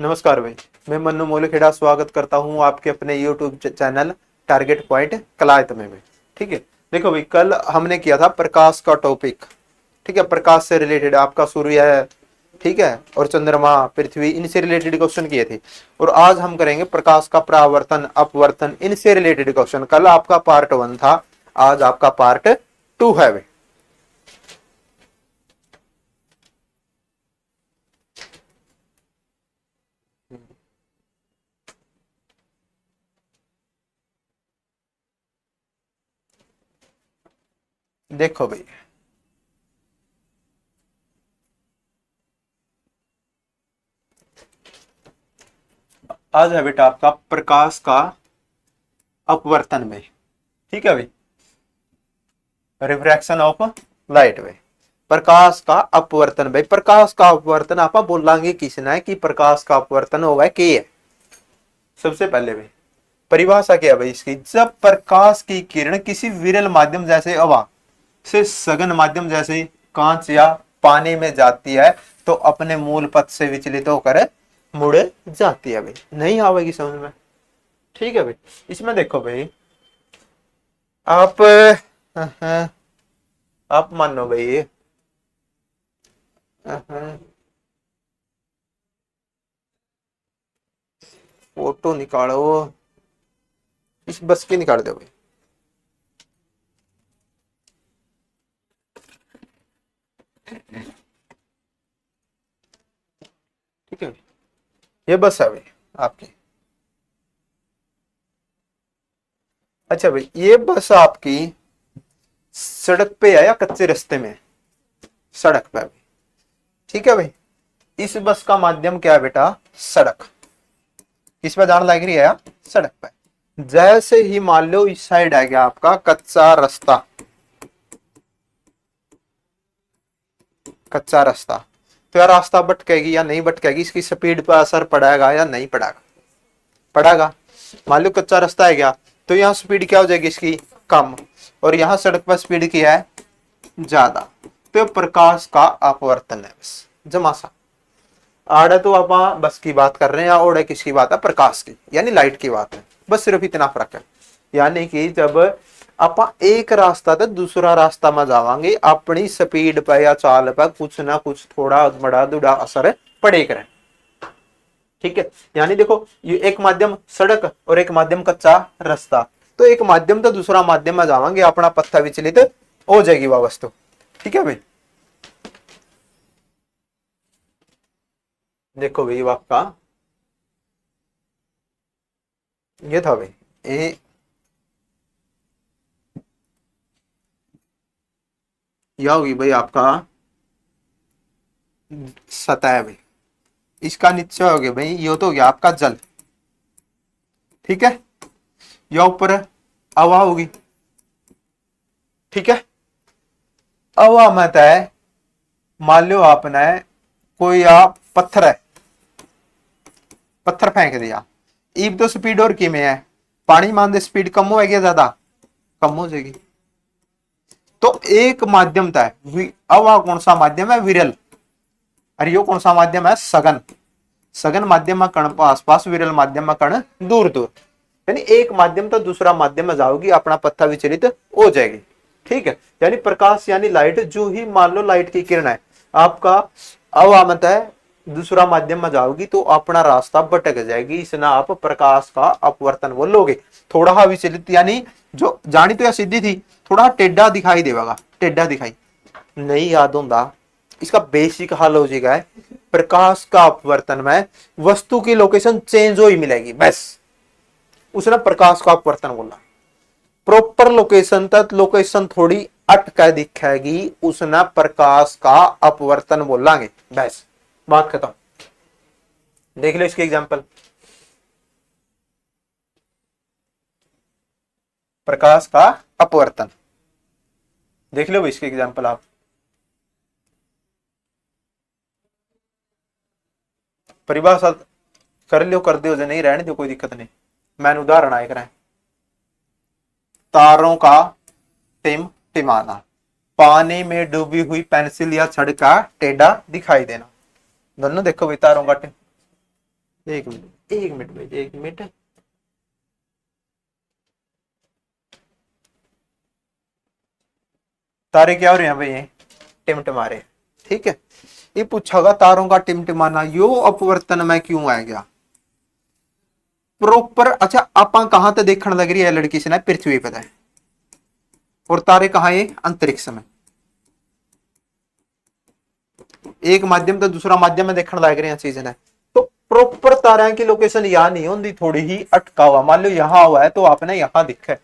नमस्कार भाई। मैं मन्नू मोलेखेड़ा स्वागत करता हूं आपके अपने YouTube channel target point Kalayat में भाई। ठीक है, देखो भाई, कल हमने किया था प्रकाश का टॉपिक। ठीक है, प्रकाश से रिलेटेड आपका सूर्य है, ठीक है, और चंद्रमा, पृथ्वी, इनसे रिलेटेड क्वेश्चन किए थे। और आज हम करेंगे प्रकाश का परावर्तन, अपवर्तन, इनसे रिलेटेड क्वेश्चन। कल आपका पार्ट 1 था, आज आपका पार्ट 2 है भाई। देखो भाई, आज है बेटा आपका प्रकाश का अपवर्तन में। ठीक है भाई, रिफ्रैक्शन ऑफ लाइट भाई, प्रकाश का अपवर्तन भाई। प्रकाश का अपवर्तन आप बोलेंगे किसने है कि प्रकाश का अपवर्तन होगा के है। सबसे पहले भाई परिभाषा क्या है भाई इसकी, जब प्रकाश की किरण किसी विरल माध्यम जैसे हवा से सघन माध्यम जैसे कांच या पानी में जाती है तो अपने मूल पथ से विचलित होकर मुड़ जाती है भाई। नहीं आवेगी समझ में? ठीक है भाई, इसमें देखो भाई, आप आप मानो भाई, फोटो निकालो, इस बस की निकाल दो भाई। ठीक है, ये बस है भाई आपकी। अच्छा भाई, ये बस आपकी सड़क पे है या कच्चे रास्ते में? सड़क पे भाई। ठीक है भाई, इस बस का माध्यम क्या है बेटा? सड़क। किस पे जाने लग रही है? सड़क पे। जैसे ही मान लो इस साइड आ गया आपका कच्चा रास्ता, कच्चा रास्ता, तो यार रास्ता भटकेगी या नहीं भटकेगी, इसकी स्पीड पर असर पड़ेगा या नहीं पड़ेगा? पड़ेगा। मान लो कच्चा रास्ता है गया तो यहाँ स्पीड क्या हो जाएगी इसकी? कम। और यहाँ सड़क पर स्पीड क्या है? ज्यादा। तो प्रकाश का अपवर्तन है बस, जमा सा। आड़े तो आप बस की बात कर रहे हैं, या ओड़े किसकी बात है? प्रकाश की, यानी लाइट की बात है। बस सिर्फ इतना फर्क है। यानी कि जब आप एक रास्ता तो दूसरा रास्ता में जावांगे अपनी स्पीड पे या चाल पे कुछ ना कुछ थोड़ा बड़ा दुड़ा असर पड़ेगा। ठीक है, यानी देखो, ये एक माध्यम सड़क और एक माध्यम कच्चा रास्ता, तो एक माध्यम तो दूसरा माध्यम में जावांगे अपना पत्ता विचलित हो जाएगी वह वस्तु। ठीक है भाई, देखो भाई आपका ये था भाई, यह होगी भाई आपका सतह भाई। इसका नीचे हो गया भाई, ये तो हो गया आपका जल। ठीक है, या ऊपर हवा होगी। ठीक है, हवा मत है, मान लो आपने कोई आप पत्थर है, पत्थर फेंक दिया, इब तो स्पीड और की में है, पानी मान दे स्पीड कम हो गया, ज्यादा कम हो जाएगी। तो एक माध्यम था, हवा कौन सा माध्यम है? विरल। अरे यो कौन सा माध्यम है? सघन। सघन माध्यम में कण आसपास, विरल माध्यम में कण दूर दूर। यानी एक माध्यम तो दूसरा माध्यम में जाओगी अपना पत्ता विचलित हो जाएगी। ठीक है, यानी प्रकाश यानी लाइट, जो ही मान लो लाइट की किरण है आपका अवामत है, दूसरा माध्यम में जाओगी तो अपना रास्ता भटक जाएगी, इसना आप प्रकाश का अपवर्तन बोलोगे। थोड़ा विचलित यानी जो जानी तो या सीधी थी, थोड़ा टेढ़ा दिखाई देगा, टेढ़ा दिखाई नहीं याद होता। इसका बेसिक हल हो जाएगा है, प्रकाश का अपवर्तन में वस्तु की लोकेशन चेंज हो ही मिलेगी बस। उसने प्रकाश का अपवर्तन बोला, प्रॉपर लोकेशन तक लोकेशन थोड़ी अटक दिखेगी, उसने प्रकाश का अपवर्तन बोलांगे बस, बात खत्म। देख लो इसके एग्जांपल, प्रकाश का अपवर्तन देख लो इसके एग्जांपल आप। परिभाषा कर लो, कर दो, नहीं रहने दो, कोई दिक्कत नहीं। मैंने उदाहरण आए कराए, तारों का टिम टिमाना। पानी में डूबी हुई पेंसिल या छड़ का टेढ़ा दिखाई देना। दोनों देखो भाई तारों का एक मिनट एक मिनट भाई एक मिनट। तारे क्या हो रहे हैं भाई, ये टिमटिमा रहे। ठीक है, ये पूछा होगा तारों का टिमटिमाना यो अपवर्तन में क्यों आ गया प्रॉपर। अच्छा आप कहां तक देखने लग रही है लड़की से ना, पृथ्वी पर है और तारे कहाँ है अंतरिक्ष में। एक माध्यम तो दूसरा माध्यम में देखने लग रहे हैं चीज ने, तो प्रॉपर तारा की लोकेशन यहाँ नहीं होती, थोड़ी ही अटका हुआ। मान लो यहाँ हुआ है तो आपने यहाँ दिखे,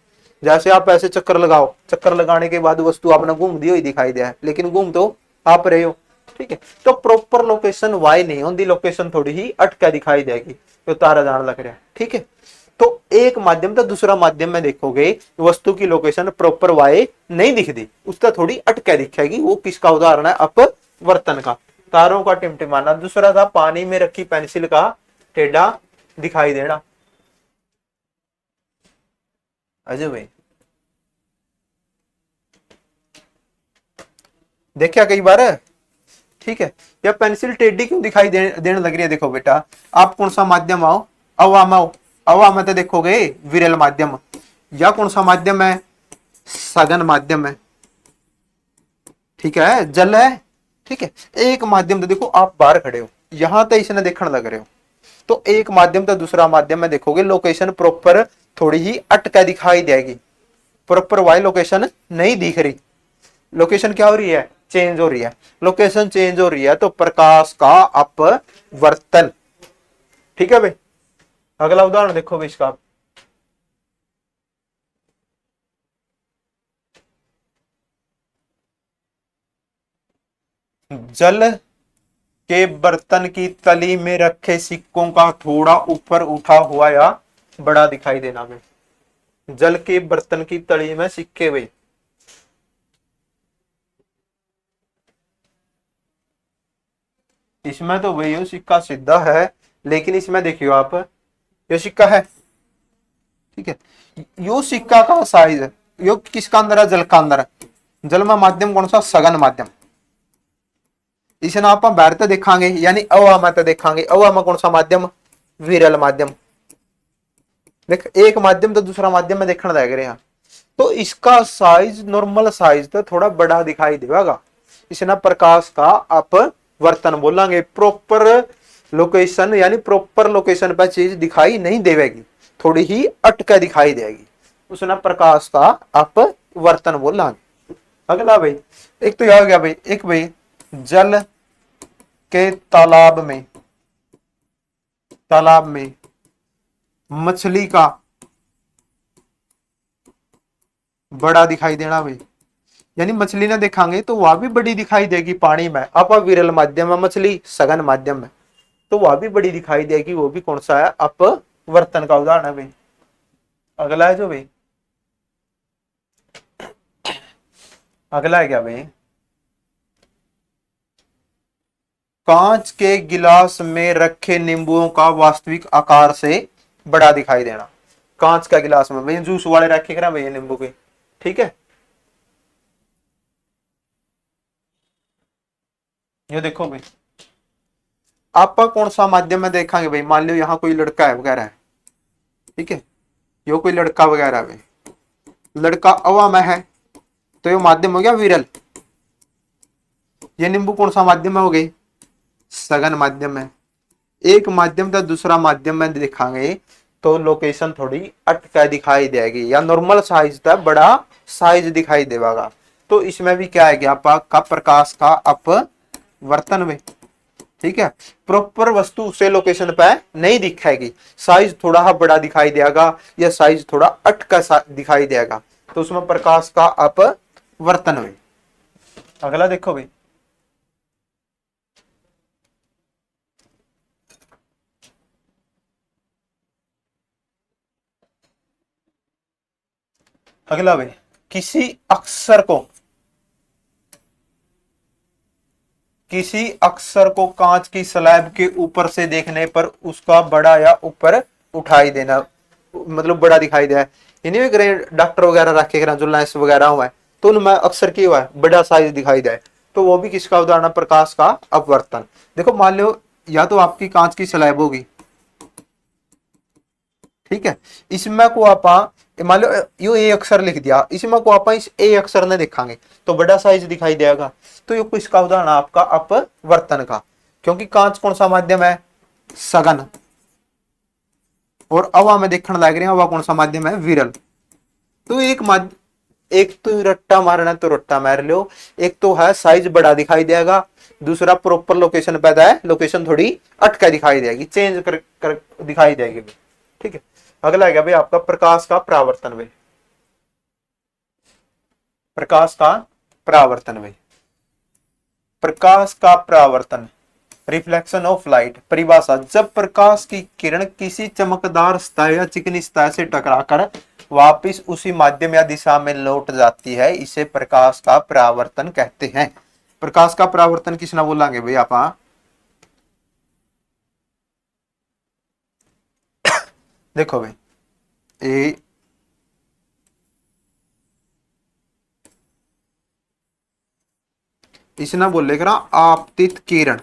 जैसे आप ऐसे चक्कर लगाओ, चक्कर लगाने के बाद वस्तु आपने घूमती हुई दिखाई दिया है, लेकिन घूम तो आप रहे हो। ठीक है, तो प्रॉपर लोकेशन वाई नहीं होती, लोकेशन थोड़ी ही अटका दिखाई देगी, तो तारा जान लग रहा है। ठीक है, तो एक माध्यम तो दूसरा माध्यम में देखोगे वस्तु की लोकेशन प्रॉपर वाई नहीं दिखती, उसका थोड़ी अटका दिखेगी। वो किसका उदाहरण है, अपवर्तन का। तारों का टिमटिमाना, दूसरा था पानी में रखी पेंसिल का टेढ़ा दिखाई देना। अजय भाई देखा कई बार। ठीक है, या पेंसिल टेढ़ी क्यों दिखाई देने लग रही है, देखो बेटा आप कौन सा माध्यम आओ, अवा में आओ। अवा में तो देखोगे विरल माध्यम, या कौन सा माध्यम है, सघन माध्यम है। ठीक है, जल है। ठीक है, एक माध्यम तो देखो आप बाहर खड़े हो, यहां तो इसने देखने लग रहे हो, तो एक माध्यम तो दूसरा माध्यम में देखोगे लोकेशन प्रॉपर थोड़ी ही अटका दिखाई देगी, प्रॉपर वाई लोकेशन नहीं दिख रही। लोकेशन क्या हो रही है, चेंज हो रही है। लोकेशन चेंज हो रही है तो प्रकाश का अपवर्तन। ठीक है भाई, अगला उदाहरण देखो भाई इसका। जल के बर्तन की तली में रखे सिक्कों का थोड़ा ऊपर उठा हुआ या बड़ा दिखाई देना में। जल के बर्तन की तली में सिक्के भाई, इसमें तो भाई ये सिक्का सीधा है, लेकिन इसमें देखियो आप ये सिक्का है। ठीक है, यो सिक्का का साइज है, यो किसका अंदर है, जल का अंदर है। जल में माध्यम कौन सा, सघन माध्यम। इसे ना आप बाहर तो देखांगे, यानी अवा में तो देखांगे, अवा में कौन सा माध्यम, विरल माध्यम। देख एक माध्यम तो दूसरा माध्यम में देखने लग रहे हैं, तो इसका साइज नॉर्मल साइज तो थोड़ा बड़ा दिखाई देगा। इसे ना प्रकाश का अपवर्तन बोलेंगे। प्रॉपर लोकेशन यानी प्रॉपर लोकेशन पर चीज दिखाई नहीं देगी, थोड़ी ही अटका दिखाई देगी, उसे ना प्रकाश का अपवर्तन बोलेंगे। अगला भाई, एक तो यह हो गया भाई, एक भाई जल के तालाब में मछली का बड़ा दिखाई देना भाई, यानी मछली ना देखांगे तो वह भी बड़ी दिखाई देगी पानी में। अपविरल माध्यम में मछली, सघन माध्यम में तो वह भी बड़ी दिखाई देगी, वो भी कौन सा है, अपवर्तन का उदाहरण है भाई। अगला है जो भाई, अगला है क्या भाई, कांच के गिलास में रखे नींबुओं का वास्तविक आकार से बड़ा दिखाई देना। कांच का गिलास में भाई जूस वाले रखे करा भाई नींबू के। ठीक है, ये देखो भाई आप कौन सा माध्यम में देखांगे भाई, मान लो यहाँ कोई लड़का है वगैरह है। ठीक है, यो कोई लड़का वगैरह है भाई, लड़का अवा में है तो ये माध्यम हो गया विरल। ये नींबू कौन सा माध्यम में हो गई, सघन माध्यम में। एक माध्यम तो दूसरा माध्यम में दिखाएंगे तो लोकेशन थोड़ी अटका दिखाई देगी, या नॉर्मल साइज था बड़ा साइज दिखाई देगा। तो इसमें भी क्या है कि आपका प्रकाश का अपवर्तन में। ठीक है, प्रॉपर वस्तु उसे लोकेशन पे नहीं दिखाएगी, साइज थोड़ा बड़ा दिखाई देगा या साइज थोड़ा अटका दिखाई देगा, तो उसमें प्रकाश का अपवर्तन में। अगला देखो भाई, अगला भाई किसी अक्षर को कांच की स्लैब के ऊपर से देखने पर उसका बड़ा या ऊपर उठाई देना, मतलब बड़ा दिखाई दे। इन्हीं डॉक्टर वगैरह रखे जो लेंस वगैरह हुआ है, तो उनमें अक्सर क्या हुआ है, बड़ा साइज दिखाई दे, तो वो भी किसका उदाहरण है, प्रकाश का अपवर्तन। देखो मान लो या तो आपकी कांच की स्लैब होगी, ठीक है, इसमें को आप मान लो यो ए अक्षर लिख दिया, इसमें को आप इस ए अक्षर ने देखांगे तो बड़ा साइज दिखाई देगा, तो ये किसका उदाहरण है, आपका अपवर्तन का। क्योंकि कांच कौन सा माध्यम है, सघन, और हवा में देखने लग रहे हैं, हवा कौन सा माध्यम है, विरल। तो एक तो रट्टा मारना तो रट्टा मार लो, एक तो है साइज बड़ा दिखाई देगा, दूसरा प्रॉपर लोकेशन पैदा है, लोकेशन थोड़ी अटका दिखाई देगी, चेंज कर दिखाई देगी। ठीक है, अगला है भाई आपका प्रकाश का परावर्तन भाई, प्रकाश का परावर्तन भाई, प्रकाश का परावर्तन, रिफ्लेक्शन ऑफ लाइट। परिभाषा, जब प्रकाश की किरण किसी चमकदार सतह या चिकनी सतह से टकराकर वापिस उसी माध्यम या दिशा में लौट जाती है, इसे प्रकाश का परावर्तन कहते हैं। प्रकाश का परावर्तन किस ना बोलेंगे भाई आप, देखो भाई ए इस ना बोले करा आपतित किरण,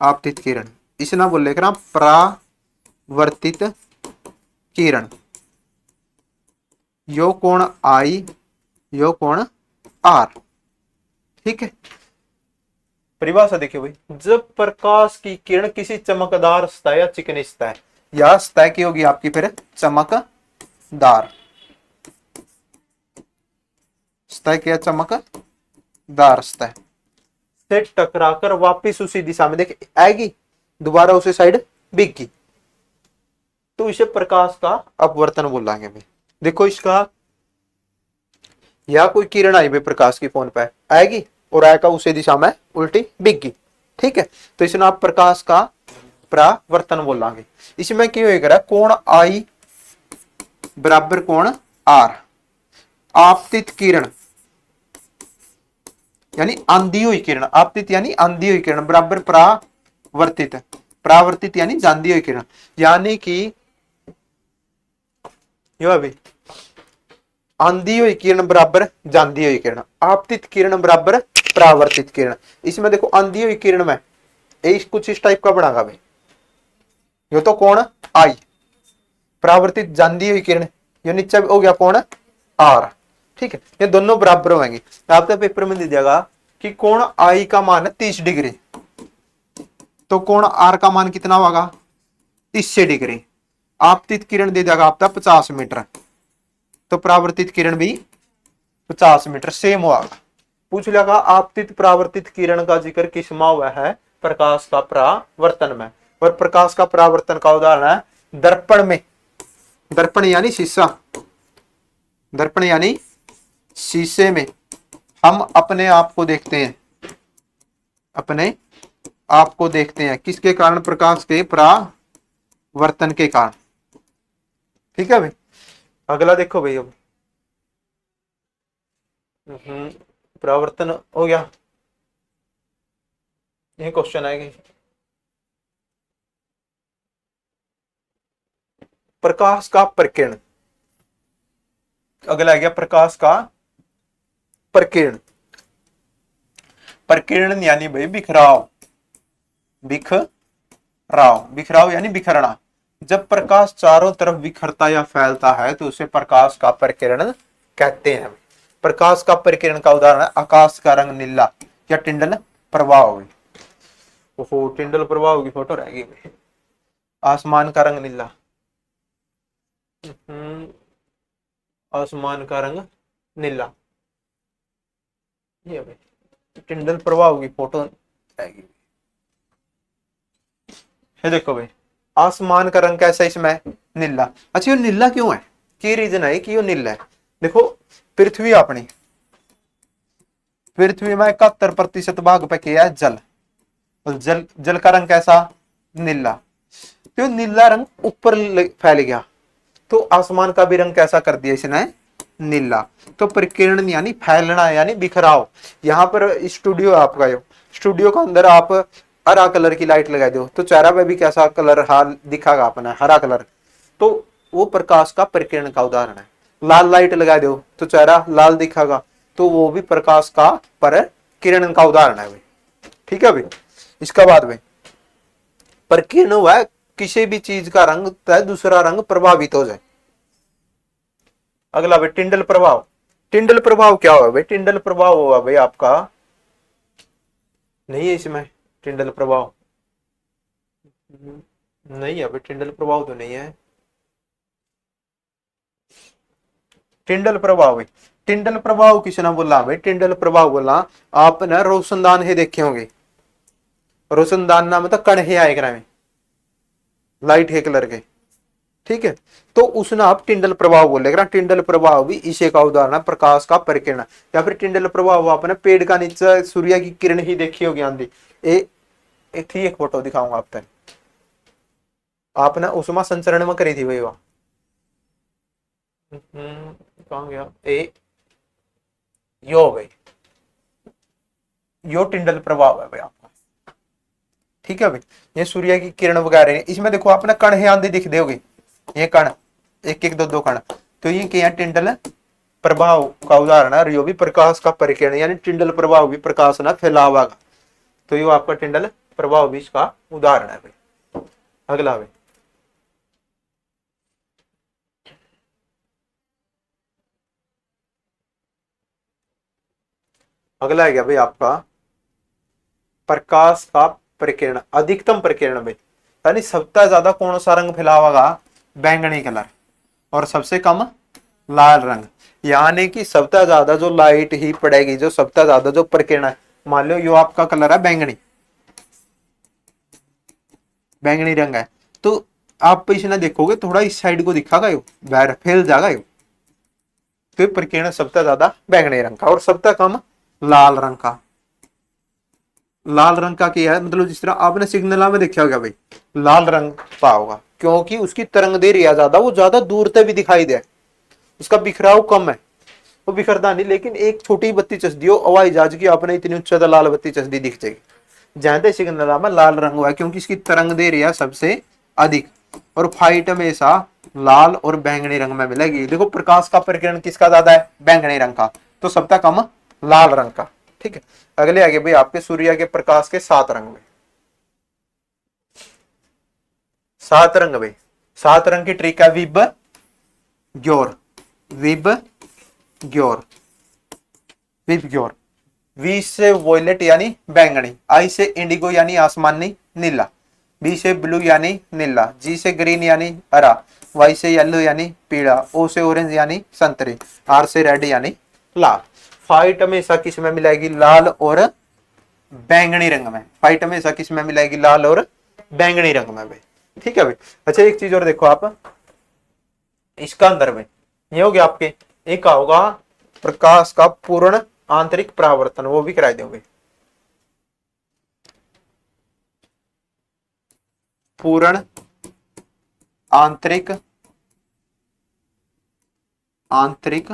आपतित किरण, इस ना बोले करा परावर्तित किरण। यो कोण आई, यो कोण आर। ठीक है, परिभाषा देखिए भाई, जब प्रकाश की किरण किसी चमकदार सतह या चिकनी सतह, या सतह की होगी आपकी फिर चमकदार, सतह क्या, चमकदार सतह से टकराकर वापिस उसी दिशा में देख आएगी, दोबारा उसी साइड बिकगी, तो इसे प्रकाश का अपवर्तन बोलेंगे भाई। देखो इसका, या कोई किरण आई भाई प्रकाश की फोन पे आएगी और आएगा उसी दिशा में उल्टी बिकगी, ठीक है, तो इसमें आप प्रकाश का परावर्तन बोलेंगे। इसमें क्या होगा, कोण आई बराबर कोण आर, आपतित किरण यानी आंधी हुई किरण, आपतित यानी आंधी हुई किरण बराबर परावर्तित, परावर्तित यानी जांदी हुई किरण, यानी कि यो अभी आंधी हुई किरण बराबर जांदी हुई किरण, आपतित किरण बराबर परावर्तित किरण। इसमें देखो आंधी हुई किरण में कुछ इस टाइप का बनागा भाई, यो तो कोण आई, परावर्तित जांदी हुई किरण, ये नीचे हो गया कोण आर। ठीक है, ये दोनों बराबर होंगे। आपका पेपर में दे दिया कि कोण आई का मान है 30 डिग्री, तो कोण आर का मान कितना होगा, 30 डिग्री। आपतित किरण दे देगा आपका 50 मीटर, तो परावर्तित किरण भी 50 मीटर सेम होगा। पूछ लेगा आपतित परावर्तित किरण का जिक्र किस में हुआ है, प्रकाश का परावर्तन में। और प्रकाश का परावर्तन का उदाहरण है दर्पण में, दर्पण यानी शीशा, दर्पण यानी शीशे में हम अपने आप को देखते हैं, अपने आप को देखते हैं, किसके कारण, प्रकाश के परावर्तन के कारण। ठीक है भाई, अगला देखो भाई, अब परावर्तन हो गया, ये क्वेश्चन आएगी, प्रकाश का प्रकीर्ण। अगला आ गया प्रकाश का प्रकीर्ण, प्रकीर्ण यानी भाई बिखराव, बिखराव, बिखराव यानी बिखरना। जब प्रकाश चारों तरफ बिखरता या फैलता है तो उसे प्रकाश का प्रकीर्ण कहते हैं। प्रकाश का प्रकीर्ण का उदाहरण है आकाश का रंग नीला या टिंडल प्रवाह। ओहो, टिंडल प्रवाह की फोटो रहेगी भाई, आसमान का रंग नीला, आसमान का रंग नीला, ये भाई टिंडल प्रवाह की फोटो आएगी। ये देखो भाई, आसमान का रंग कैसा है इसमें, नीला। अच्छा, ये नीला क्यों है, क्या रीजन है कि ये नीला है। देखो पृथ्वी, अपनी पृथ्वी में 71% भाग पे क्या है, जल, और जल का रंग कैसा, नीला। तो नीला रंग ऊपर फैल गया, तो आसमान का भी रंग कैसा कर दिया इसने, नीला। तो प्रकीर्ण यानी फैलना यानी बिखराव। यहाँ पर स्टूडियो आपका, यो स्टूडियो के अंदर आप हरा कलर की लाइट लगा दो तो चेहरा पे भी कैसा कलर हाल दिखागा अपना, हरा कलर, तो वो प्रकाश का प्रकीर्ण का उदाहरण है। लाल लाइट लगा दो तो चेहरा लाल दिखेगा, तो वो भी प्रकाश का परकिरण का उदाहरण है भाई। ठीक है भाई। इसका बाद भाई परकीर्ण हुआ है किसी भी चीज का रंग तय दूसरा रंग प्रभावित हो जाए। अगला भाई टिंडल प्रभाव। टिंडल प्रभाव क्या हुआ भाई? टिंडल प्रभाव हुआ भाई आपका, नहीं है इसमें टिंडल प्रभाव, नहीं है भाई टिंडल प्रभाव तो नहीं है। टिंडल प्रभाव भाई, टिंडल प्रभाव किसने बोला भाई? टिंडल प्रभाव बोला आपने रोशनदान है देखे होंगे, रोशनदान ना मतलब कण है आएगा में, लाइट है कलर के। ठीक है, तो उसने आप टिंडल प्रभाव बोलेगा। टिंडल प्रभाव भी इसे का उदाहरण है, प्रकाश का परिकिरण। या फिर टिंडल प्रभाव आपने पेड़ का नीचे सूर्य की किरण ही देखी होगी आंधी। एक फोटो दिखाऊंगा आप तक, आपने उसमें संचरण में करी थी भाई वह, कहाँ गया ए, यो भाई, यो टिंडल प्रभाव है भाई आपका। ठीक है भाई, ये सूर्य की किरण वगैरह है, इसमें देखो आपने कण है आंधी दिख दोगे, ये कण एक एक दो दो कण, तो ये क्या है? टिंडल प्रभाव का उदाहरण है। यो भी प्रकाश का परिकिरण, यानी टिंडल प्रभाव भी प्रकाश ना फैलावा का, तो ये आपका टिंडल प्रभाव भी इसका उदाहरण है भाई। अगला भाई अगला है क्या भाई आपका प्रकाश का प्रकीर्ण, अधिकतम प्रकीर्ण भाई, यानी सबसे ज्यादा कौन सा रंग फैलावागा? बैंगनी कलर, और सबसे कम लाल रंग। यानी कि सबसे ज्यादा जो लाइट ही पड़ेगी, जो सबसे ज्यादा जो प्रकीर्ण है, मान लो यो आपका कलर है बैंगनी, बैंगनी रंग है, तो आप इसने देखोगे थोड़ा इस साइड को दिखागा, यो बाहर फैल जाएगा यो, तो प्रकीर्ण सबसे ज्यादा बैंगनी रंग का और सबसे कम लाल रंग का। लाल रंग का क्या है मतलब, जिस तरह आपने सिग्नल में देखा होगा भाई, लाल रंग का होगा क्योंकि उसकी तरंग देरी है ज्यादा, वो ज्यादा दूर तक भी दिखाई दे, उसका बिखराव कम है, वो बिखरता नहीं। लेकिन एक छोटी बत्ती चस दियो हवाई जहाज की, आपने इतनी उच्च लाल बत्ती चस दी दिख जाएगी। ज्यादा सिग्नल में लाल रंग हुआ है क्योंकि इसकी तरंग देरी है सबसे अधिक, और फाइट हमेशा लाल और बैंगनी रंग में मिलेगी। देखो प्रकाश का प्रकीर्ण किसका ज्यादा है? बैंगनी रंग का, तो सबका कम लाल रंग का। ठीक है, अगले आगे भाई आपके सूर्य के प्रकाश के 7 रंग में, 7 रंग भाई, 7 रंग की ट्रिक है विब ग्योर, विब ग्योर, विब ग्योर। वी से वॉयलेट यानी बैंगनी, आई से इंडिगो यानी आसमानी नीला, बी से ब्लू यानी नीला, जी से ग्रीन यानी हरा, वाई से येलो यानी पीला, ओ से ऑरेंज यानी संतरी, आर से रेड यानी लाल। फाइट हमेशा किस में मिलेगी? लाल और बैंगनी रंग में। फाइट हमेशा किस में मिलेगी? लाल और बैंगनी रंग में भाई। ठीक है भाई। अच्छा एक चीज और देखो आप, इसका अंदर में ये हो गया आपके, एक होगा प्रकाश का पूर्ण आंतरिक परावर्तन, वो भी कराई दोगे। पूर्ण आंतरिक आंतरिक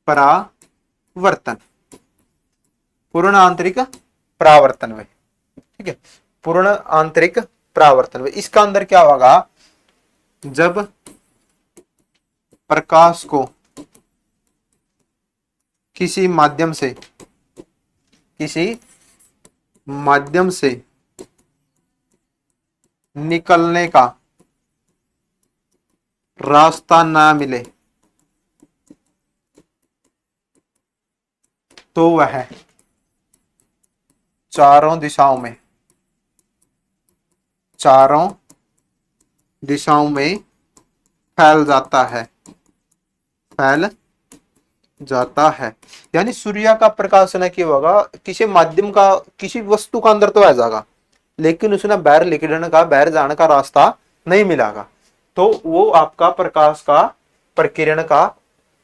परावर्तन, पूर्ण आंतरिक परावर्तन में। ठीक है, पूर्ण आंतरिक परावर्तन में इसका अंदर क्या होगा? जब प्रकाश को किसी माध्यम से निकलने का रास्ता ना मिले तो वह चारों दिशाओं में फैल जाता है। यानी सूर्य का प्रकाश न क्या होगा, किसी माध्यम का, किसी वस्तु का अंदर तो आ जाएगा, लेकिन उसने बाहर निकलने का, बाहर जाने का रास्ता नहीं मिलेगा, तो वो आपका प्रकाश का प्रकीर्ण का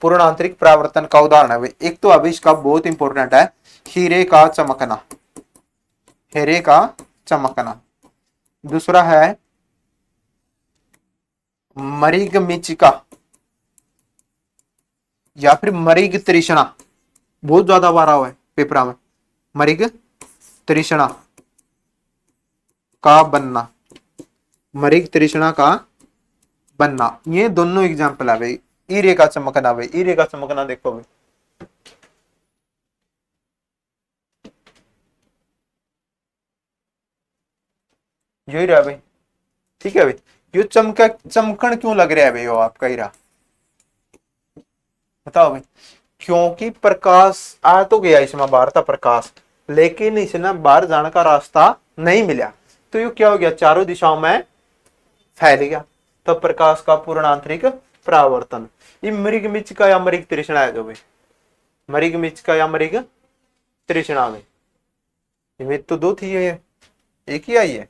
पूर्ण आंतरिक परावर्तन का उदाहरण है। एक तो अभी इसका बहुत इंपॉर्टेंट है, हीरे का चमकना, हीरे का चमकना। दूसरा है मरीगमिचिका या फिर मरीग तृष्णा, बहुत ज्यादा बार हुआ है पेपर में, मरीग तृष्णा का बनना, मरीग तृष्णा का बनना। ये दोनों एग्जाम्पल है भाई, हीरे का चमकना भाई, हीरे का चमकना देखो भाई, यही रहा भाई। ठीक है भाई, ये चमका चमकन क्यों लग रहा है भाई वो आपका हीरा, बताओ भाई। क्योंकि प्रकाश आ तो गया इसमें बाहर था प्रकाश, लेकिन इसने बाहर जाने का रास्ता नहीं मिला, तो ये क्या हो गया, चारों दिशाओं में फैल गया। तो प्रकाश का पूर्ण आंतरिक परावर्तन। ये मृग मिच का या मृग तृष्णा है जो भाई, मृग मिच का या मृग तृष्णा में, इमेज तो दो थी, ये एक ही आई है।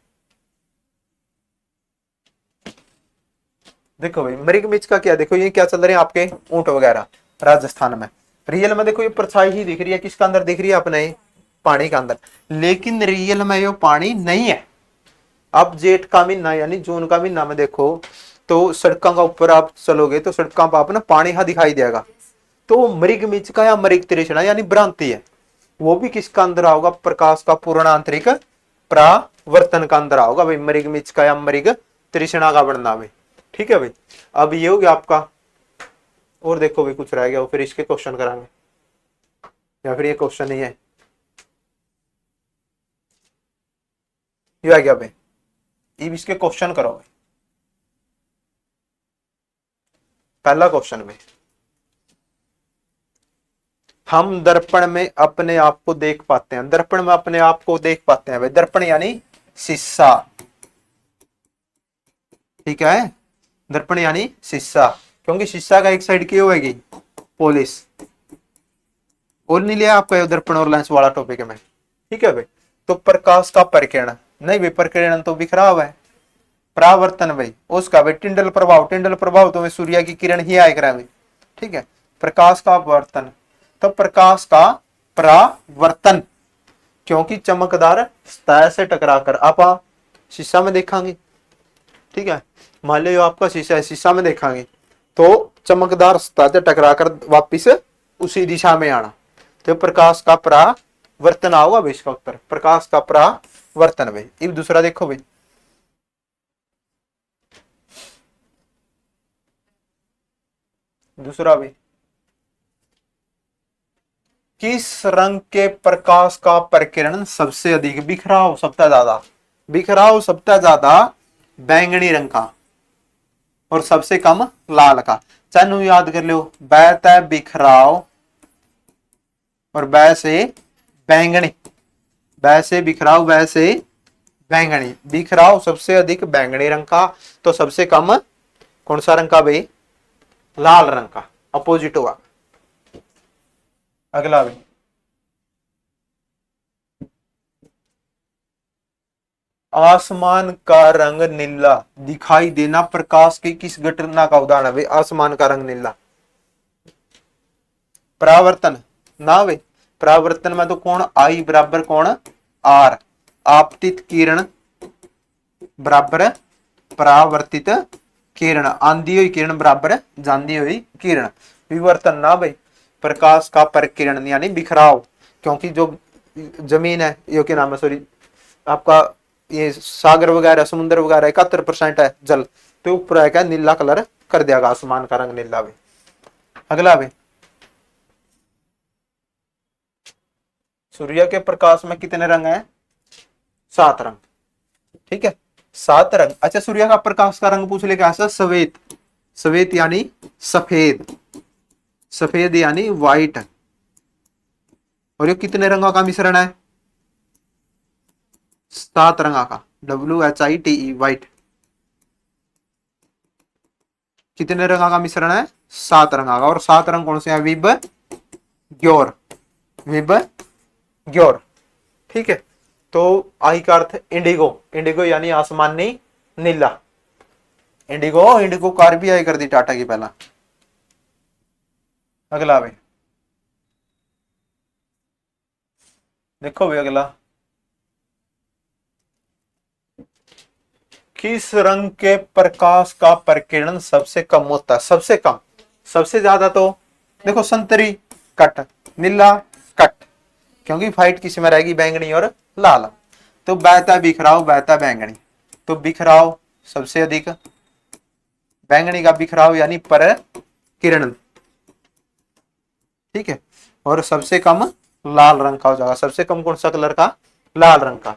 देखो भाई मृग मिच का क्या, देखो ये क्या चल रहे हैं आपके ऊंट वगैरह राजस्थान में, रियल में देखो ये परछाई ही दिख रही है, किसका अंदर दिख रही है अपने पानी का अंदर, लेकिन रियल में ये पानी नहीं है। अब जेठ का महीना यानी जून का महीना में देखो तो सड़कों का ऊपर आप चलोगे तो सड़कों पर आप ना पानी हा दिखाई देगा, तो मृग मिच का या मृग तृष्णा यानी भ्रांति है, वो भी किसका अंदर आओगा, प्रकाश का पूर्ण आंतरिक परावर्तन का अंदर आओगा भाई, मृग मिच का या मृग तृष्णा का बनना भाई। ठीक है भाई, अब ये हो गया आपका, और देखो भाई कुछ रह गया, फिर इसके क्वेश्चन कराएंगे या फिर ये क्वेश्चन नहीं है, ये आ गया भाई, अब इसके क्वेश्चन करो भाई। पहला क्वेश्चन में हम दर्पण में अपने आप को देख पाते हैं, दर्पण में अपने आप को देख पाते हैं भाई, दर्पण यानी शीशा, ठीक है, दर्पण यानी शीशा, क्योंकि शीशा का एक साइड की होगी पॉलिश, और नहीं लिया आपका दर्पण और लेंस वाला टॉपिक में। ठीक है भाई, तो प्रकाश का परिकिरण नहीं भाई, परिकिरण तो बिखराव है, परावर्तन भाई उसका भाई टिंडल प्रभाव, टिंडल प्रभाव तो सूर्य की किरण ही आए करा भाई। ठीक है, प्रकाश का अपवर्तन, तो प्रकाश का परावर्तन, क्योंकि चमकदार सतह से टकराकर आप शीशा में देखेंगे, ठीक है, मान लो आपका शीशा है, शीशा में देखेंगे तो चमकदार सतह से टकराकर वापिस उसी दिशा में आना, तो प्रकाश का परावर्तन आओगा भाई इसका उत्तर, प्रकाश का परावर्तन भाई। अब दूसरा देखो भाई, दूसरा भाई, किस रंग के प्रकाश का प्रकीर्णन सबसे अधिक, बिखराव सबसे ज्यादा, बिखराव सबसे ज्यादा बैंगनी रंग का और सबसे कम लाल का, चाहे याद कर लो, बैत है बिखराव और बै से बैंगनी, बै से बिखराव बै से बैंगनी, बिखराव सबसे अधिक बैंगनी रंग का, तो सबसे कम कौन सा रंग का भाई, लाल रंग का, अपोजिट हुआ। अगला भाई, आसमान का रंग नीला दिखाई देना प्रकाश की किस घटना का उदाहरण है भाई, आसमान का रंग नीला, परावर्तन ना भाई, परावर्तन में तो कोण आई बराबर कोण आर, आपतित किरण बराबर परावर्तित किरण, आंधी हुई किरण बराबर जांदी हुई किरण, विवर्तन ना भाई, प्रकाश का परिकिरण यानी बिखराव, क्योंकि जो जमीन है ये क्या नाम है, सॉरी आपका ये सागर वगैरह समुद्र वगैरह 71% है जल, तो ऊपर आएगा नीला कलर कर देगा, आसमान का रंग नीला भाई। अगला भाई, सूर्य के प्रकाश में कितने रंग हैं, 7 रंग, ठीक है 7 रंग। अच्छा सूर्य का प्रकाश का रंग पूछ ले कैसा, सफेद, सफेद यानी सफेद, सफेद यानी व्हाइट, और ये कितने रंगों का मिश्रण है, 7 रंगा का, WHITE व्हाइट, कितने रंगा का मिश्रण है, 7 रंगा का, और 7 रंग कौन से हैं, विब ग्योर, विब ग्योर, ठीक है। तो आई का अर्थ इंडिगो, इंडिगो यानी आसमानी नीला, इंडिगो, इंडिगो कार भी आई कर दी टाटा की पहला। अगला भाई देखो भाई, अगला किस रंग के प्रकाश का प्रकीर्णन सबसे कम होता है, सबसे कम, सबसे ज्यादा तो देखो संतरी कट, नीला कट, क्योंकि फाइट किस में रहेगी, बैंगनी और लाल, तो बहता बिखराव बहता बैंगनी, तो बिखराव सबसे अधिक, बैंगनी का बिखराव यानी पर किरण, ठीक है। और सबसे कम लाल रंग का हो जाएगा, सबसे कम कौन सा कलर का, लाल रंग का।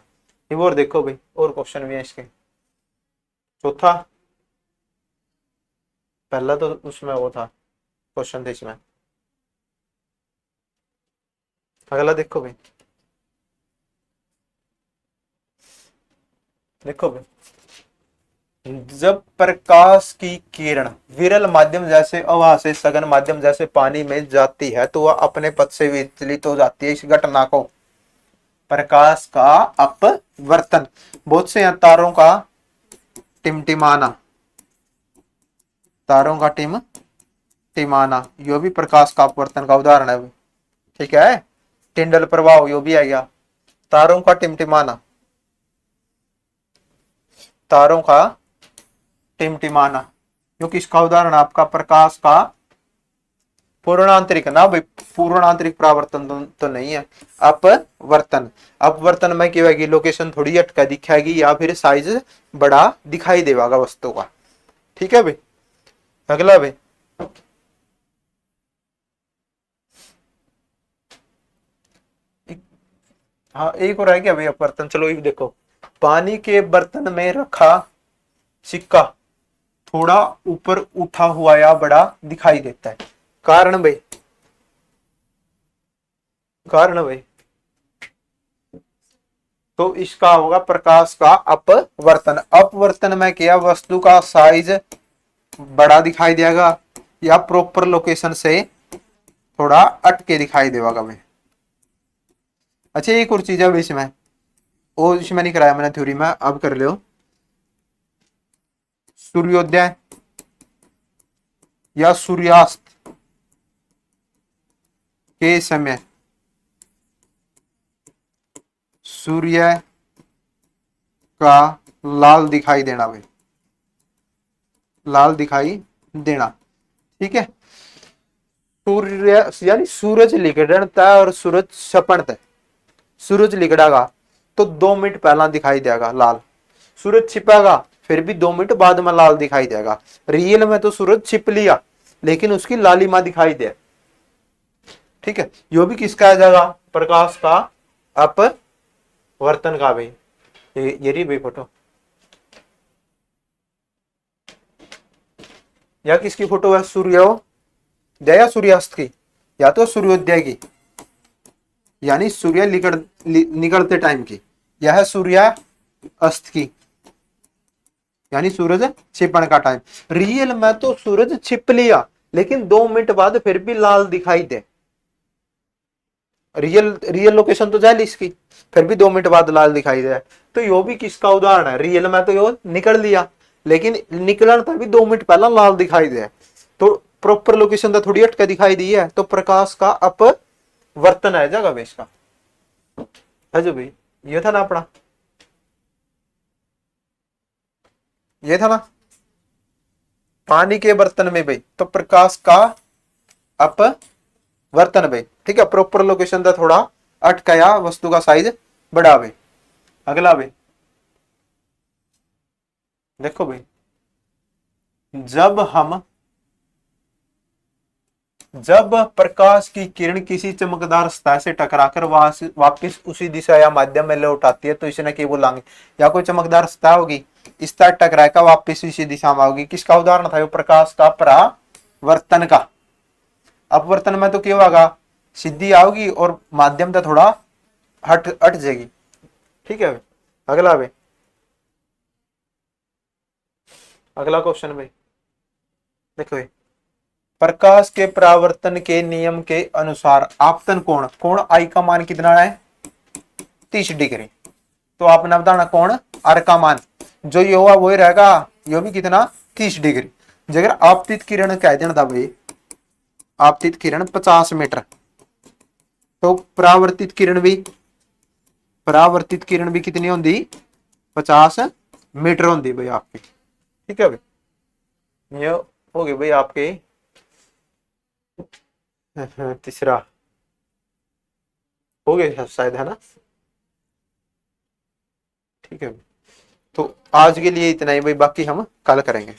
ये और देखो भाई, और क्वेश्चन भी है इसके। चौथा, पहला तो उसमें वो था क्वेश्चन थे इसमें, अगला देखो भाई, देखो भाई, जब प्रकाश की किरण विरल माध्यम जैसे अवाहक सघन माध्यम जैसे पानी में जाती है तो वह अपने पथ से विचलित हो जाती है। इस घटना को प्रकाश का अपवर्तन, बहुत से यहाँ तारों का टिमटिमाना, तारों का टिमटिमाना, यो भी प्रकाश का अपवर्तन का उदाहरण है, ठीक है। टिंडल प्रभाव यो भी आ गया, तारों का टिमटिमाना, तारों का टिमटिमाना, क्योंकि इसका उदाहरण आपका प्रकाश का पूर्णांतरिक ना भाई, पूर्णांतरिक परावर्तन तो नहीं है, अपवर्तन। अपवर्तन में क्या होगी, लोकेशन थोड़ी अटका दिखाएगी या फिर साइज बड़ा दिखाई देगा वस्तु का, ठीक है भाई। अगला भाई, हाँ एक और है क्या भाई अपवर्तन, चलो ये देखो, पानी के बर्तन में रखा सिक्का थोड़ा ऊपर उठा हुआ या बड़ा दिखाई देता है, कारण भाई, कारण भाई, तो इसका होगा प्रकाश का अपवर्तन। अपवर्तन में क्या, वस्तु का साइज बड़ा दिखाई देगा या प्रॉपर लोकेशन से थोड़ा अटके दिखाई देगा भाई। अच्छा एक और चीज है भाई इसमें, वो इसमें नहीं कराया मैंने थ्योरी में, अब कर लो। सूर्योदय या सूर्यास्त के समय सूर्य का लाल दिखाई देना भाई, लाल दिखाई देना, ठीक है। सूर्य यानी सूरज लिगड़ता है और सूरज छपड़ता है, सूरज लिगड़ेगा तो 2 मिनट पहला दिखाई देगा लाल, सूरज छिपेगा फिर भी 2 मिनट बाद में लाल दिखाई देगा। रियल में तो सूरज छिप लिया लेकिन उसकी लालिमा दिखाई दे, ठीक है। यो भी किसका आ जाएगा, प्रकाश का अपवर्तन का भाई। ये रही भाई फोटो, या किसकी फोटो है, सूर्योदय या सूर्यास्त की, या तो सूर्योदय की यानी सूर्य निकलते टाइम की, यह है सूर्यास्त की यानी सूरज छिपने का टाइम। रियल में तो सूरज छिप लिया लेकिन 2 मिनट बाद फिर भी लाल दिखाई दे, रियल रियल लोकेशन तो जाए इसकी, फिर भी 2 मिनट बाद लाल दिखाई दे, तो यो भी किसका उदाहरण है, रियल में तो यो निकल लिया लेकिन निकलने तक भी 2 मिनट पहला लाल दिखाई दे, तो प्रॉपर लोकेशन तो थोड़ी अटका दिखाई दी है, तो प्रकाश का अपवर्तन है जगह बेस का है जो भाई। ये था ना अपना, ये था ना पानी के बर्तन में भाई, तो प्रकाश का अपवर्तन भाई, ठीक है। प्रॉपर लोकेशन था थोड़ा अटकाया, वस्तु का साइज बढ़ा भाई। अगला भाई देखो भाई, जब प्रकाश की किरण किसी चमकदार सतह से टकराकर वापस उसी दिशा या माध्यम में लौट आती है तो इसे न क्या बोलेंगे, या कोई चमकदार सतह होगी, इस तरह टकरा का वापस इसी दिशा में होगी, किसका उदाहरण था, प्रकाश का परावर्तन का। अपवर्तन में तो क्या होगा, सीधी आओगी और माध्यम तो थोड़ा हट जाएगी, ठीक है। अगला भाई, अगला क्वेश्चन भाई देखो भाई, प्रकाश के परावर्तन के नियम के अनुसार आपतन कोण आई का मान कितना है, 30 डिग्री। तो आपने बताना कोण आर का मान जो ये हुआ वही रहेगा, ये भी कितना 30 डिग्री। अगर आपतित किरण कह देना था भाई, आपतित किरण 50 मीटर, तो परावर्तित किरण भी कितनी होंगी, 50 मीटर होंगी भाई आपकी, ठीक है भाई। ये हो गई भाई आपके तीसरा, हो गया शायद, है ना, ठीक है। तो आज के लिए इतना ही भाई, बाकी हम कल करेंगे।